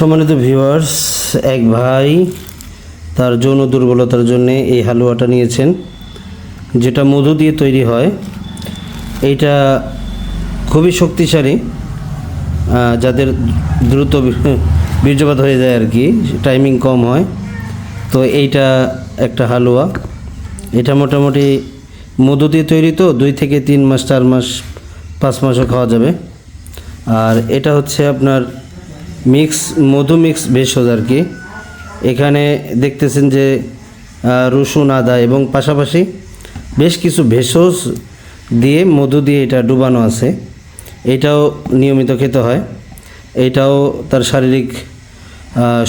সম্মানিত ভিউয়ার্স, এক ভাই তার যৌন দুর্বলতার জন্য এই হালুয়াটা নিয়েছেন, যেটা মধু দিয়ে তৈরি হয়। এইটা খুবই শক্তিশালী, যাদের দ্রুত বীর্যপাত হয়ে যায় আর কি, টাইমিং কম হয়। তো এইটা একটা হালুয়া, এটা মোটামুটি মধু দিয়ে তৈরি, তো 2 থেকে 3 মাস 4 মাস 5 মাসও খাওয়া যাবে। আর এটা হচ্ছে আপনার মধু মিক্স ভেষজ আর কি। এখানে দেখতেছেন যে রসুন, আদা এবং পাশাপাশি বেশ কিছু ভেষজ দিয়ে মধু দিয়ে এটা ডুবানো আছে। এটাও নিয়মিত খেতে হয়। এটাও তার শারীরিক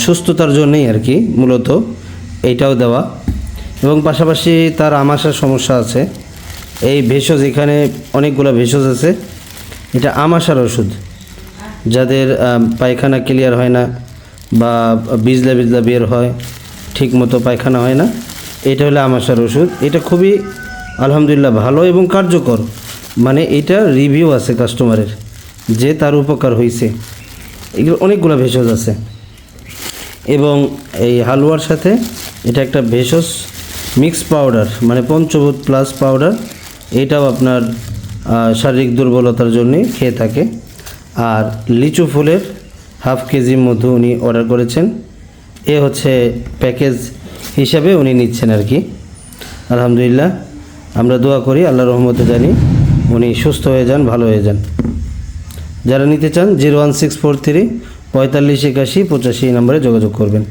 সুস্থতার জন্যই আর কি মূলত এইটাও দেওয়া। এবং পাশাপাশি তার আমাশার সমস্যা আছে। এই ভেষজ, এখানে অনেকগুলো ভেষজ আছে। এটা আমাশার ওষুধ, যাদের পায়খানা ক্লিয়ার হয় না বা বিজলা বিজলা বের হয়, ঠিক মতো পায়খানা হয় না, এটা হলো আমাশার ওষুধ। এটা খুবই আলহামদুলিল্লাহ ভালো এবং কার্যকর। মানে এটা রিভিউ আছে কাস্টমারের যে তার উপকার হয়েছে। এগুলো অনেকগুলো ভেষজ আছে। এবং এই হালুয়ার সাথে এটা একটা ভেষজ মিক্স পাউডার, মানে পঞ্চভূত প্লাস পাউডার, এটাও আপনার শারীরিক দুর্বলতার জন্যে খেয়ে থাকে। আর লিচু ফুলের হাফ কেজি মধু উনি অর্ডার করেছেন। এ হচ্ছে প্যাকেজ হিসাবে উনি নিচ্ছেন আর কি। আলহামদুলিল্লাহ, আমরা দোয়া করি, আল্লাহর রহমতে জানি উনি সুস্থ হয়ে যান, ভালো হয়ে যান। যারা নিতে চান 01643 45 81 85 নম্বরে যোগাযোগ করবেন।